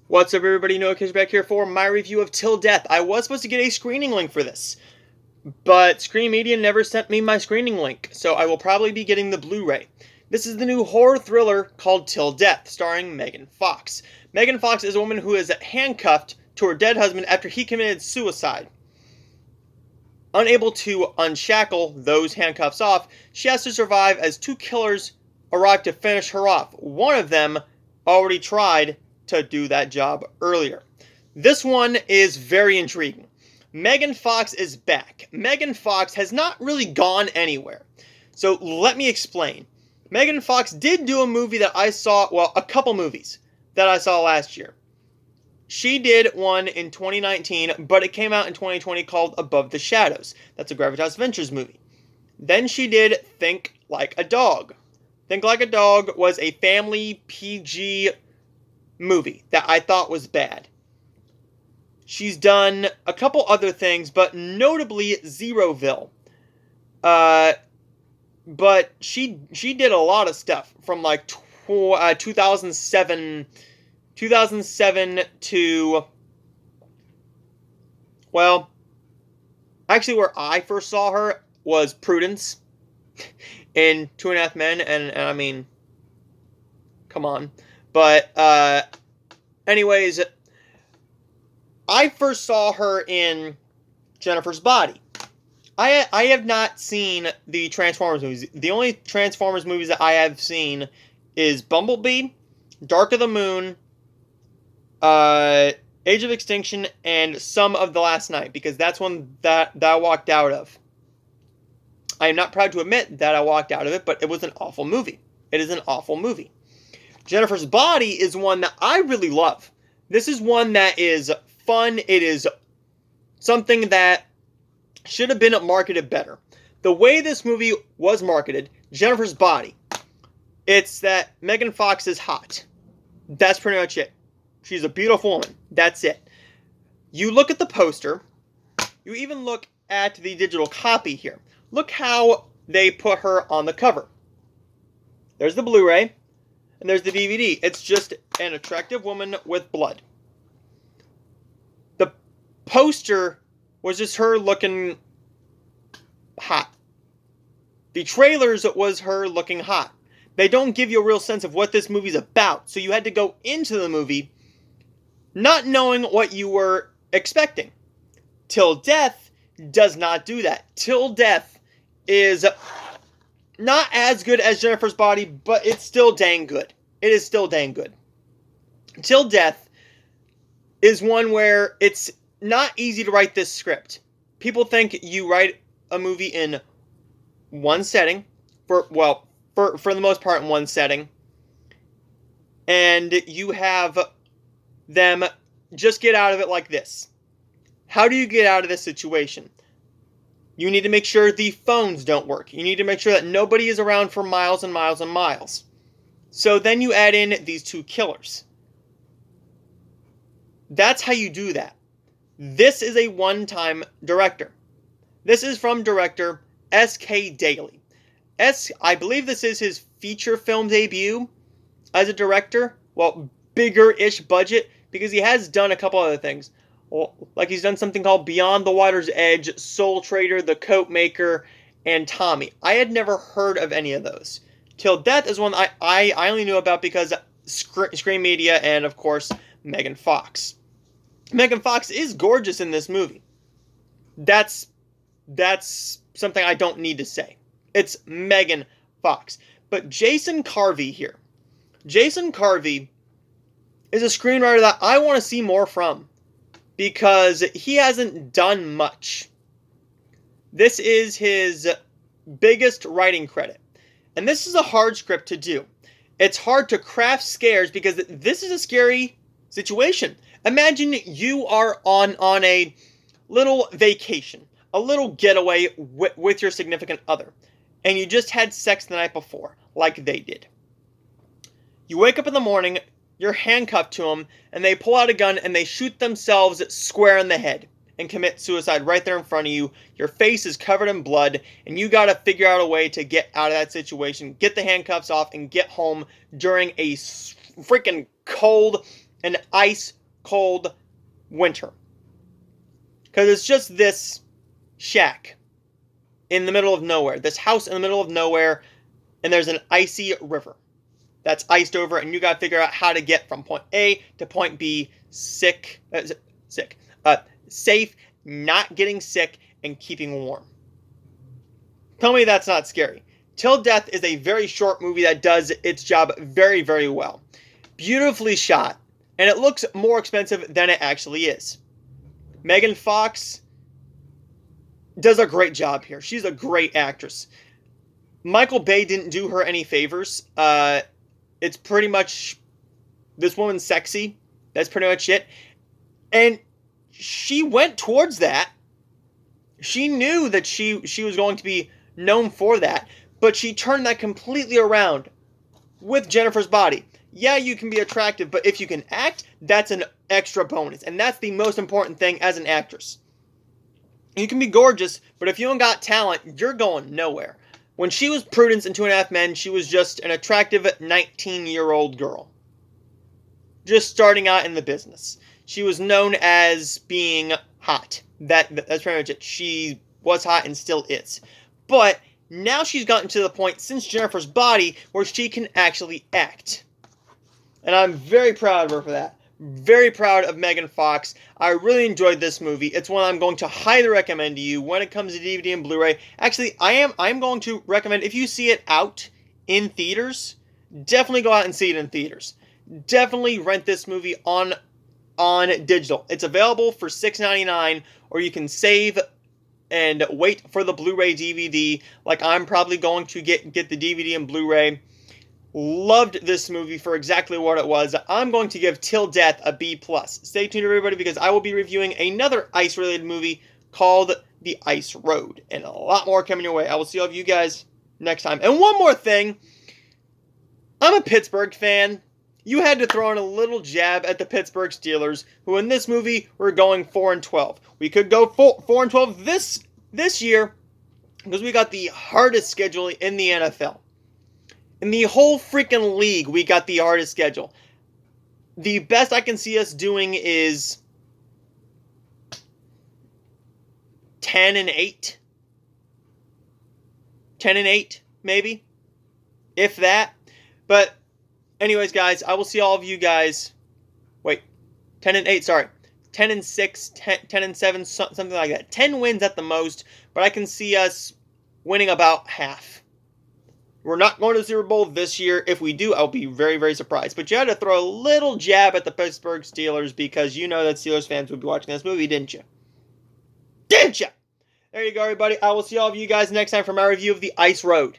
What's up, everybody? Noah Kish back here for my review of Till Death. I was supposed to get a screening link for this, but Screen Media never sent me my screening link, so I will probably be getting the Blu-ray. This is the new horror thriller called Till Death, starring Megan Fox. Megan Fox is a woman who is handcuffed to her dead husband after he committed suicide. Unable to unshackle those handcuffs off, she has to survive as two killers arrive to finish her off. One of them already tried to do that job earlier. This one is very intriguing. Megan Fox is back. Megan Fox has not really gone anywhere. So let me explain. Megan Fox did do a movie that I saw, well, a couple movies that I saw last year. She did one in 2019, but it came out in 2020 called Above the Shadows. That's a Gravitas Ventures movie. Then she did Think Like a Dog. Think Like a Dog was a family PG movie that I thought was bad. She's done a couple other things, but notably Zeroville. But she did a lot of stuff from like 2007 to, well, actually where I first saw her was Prudence in Two and a Half Men, and I mean, come on. But anyways, I first saw her in Jennifer's Body. I have not seen the Transformers movies. The only Transformers movies that I have seen is Bumblebee, Dark of the Moon, Age of Extinction, and some of The Last Night, because that's one that I walked out of. I am not proud to admit that I walked out of it, but it was an awful movie. It is an awful movie. Jennifer's Body is one that I really love. This is one that is fun. It is something that should have been marketed better. The way this movie was marketed, Jennifer's Body, it's that Megan Fox is hot. That's pretty much it. She's a beautiful woman. That's it. You look at the poster. You even look at the digital copy here. Look how they put her on the cover. There's the Blu-ray, and there's the DVD. It's just an attractive woman with blood. The poster was just her looking hot. The trailers was her looking hot. They don't give you a real sense of what this movie's about, so you had to go into the movie not knowing what you were expecting. Till Death does not do that. Till Death is not as good as Jennifer's Body, but it's still dang good. It is still dang good. Till Death is one where it's not easy to write this script. People think you write a movie in one setting, for the most part in one setting, and you have them just get out of it like this. How do you get out of this situation? You need to make sure the phones don't work. You need to make sure that nobody is around for miles and miles and miles. So then you add in these two killers. That's how you do that. This is a one-time director. This is from director S.K. Daly. I believe this is his feature film debut as a director. Well, bigger-ish budget, because he has done a couple other things. Well, like he's done something called Beyond the Water's Edge, Soul Trader, The Coat Maker, and Tommy. I had never heard of any of those. Till Death is one I only knew about because Screen Media and, of course, Megan Fox. Megan Fox is gorgeous in this movie. That's something I don't need to say. It's Megan Fox. But Jason Carvey here. Jason Carvey is a screenwriter that I want to see more from, because he hasn't done much. This is his biggest writing credit. And this is a hard script to do. It's hard to craft scares because this is a scary situation. Imagine you are on a little vacation, a little getaway with your significant other, and you just had sex the night before, like they did. You wake up in the morning, you're handcuffed to them, and they pull out a gun and they shoot themselves square in the head and commit suicide right there in front of you. Your face is covered in blood, and you gotta figure out a way to get out of that situation, get the handcuffs off, and get home during a freaking cold and ice cold winter. Because it's just this shack in the middle of nowhere. This house in the middle of nowhere, and there's an icy river that's iced over, and you got to figure out how to get from point A to point B safe, not getting sick, and keeping warm. Tell me that's not scary. Till Death is a very short movie that does its job very, very well. Beautifully shot, and it looks more expensive than it actually is. Megan Fox does a great job here. She's a great actress. Michael Bay didn't do her any favors. It's pretty much, this woman's sexy. That's pretty much it. And she went towards that. She knew that she was going to be known for that, but she turned that completely around with Jennifer's body. Yeah, you can be attractive, but if you can act, that's an extra bonus. And that's the most important thing as an actress. You can be gorgeous, but if you don't got talent, you're going nowhere. When she was Prudence in 2.5 Men, she was just an attractive 19-year-old girl. Just starting out in the business. She was known as being hot. That's pretty much it. She was hot and still is. But now she's gotten to the point, since Jennifer's Body, where she can actually act. And I'm very proud of her for that. Very proud of Megan Fox. I really enjoyed this movie. It's one I'm going to highly recommend to you when it comes to DVD and Blu-ray. Actually, I'm going to recommend, if you see it out in theaters, definitely go out and see it in theaters. Definitely rent this movie on digital. It's available for $6.99, or you can save and wait for the Blu-ray DVD, like I'm probably going to get the DVD and Blu-ray. Loved this movie for exactly what it was. I'm going to give Till Death a B+. Stay tuned, everybody, because I will be reviewing another ice-related movie called The Ice Road, and a lot more coming your way. I will see all of you guys next time. And one more thing. I'm a Pittsburgh fan. You had to throw in a little jab at the Pittsburgh Steelers, who in this movie were going 4-12. We could go 4-12 this year because we got the hardest schedule in the NFL. In the whole freaking league, we got the hardest schedule. The best I can see us doing is 10-8. 10-8, maybe. If that. But anyways, guys, I will see all of you guys. Wait. 10-8, sorry. 10-6, 10-7, something like that. 10 wins at the most, but I can see us winning about half. We're not going to the Super Bowl this year. If we do, I'll be very, very surprised. But you had to throw a little jab at the Pittsburgh Steelers because you know that Steelers fans would be watching this movie, didn't you? Didn't you? There you go, everybody. I will see all of you guys next time for my review of The Ice Road.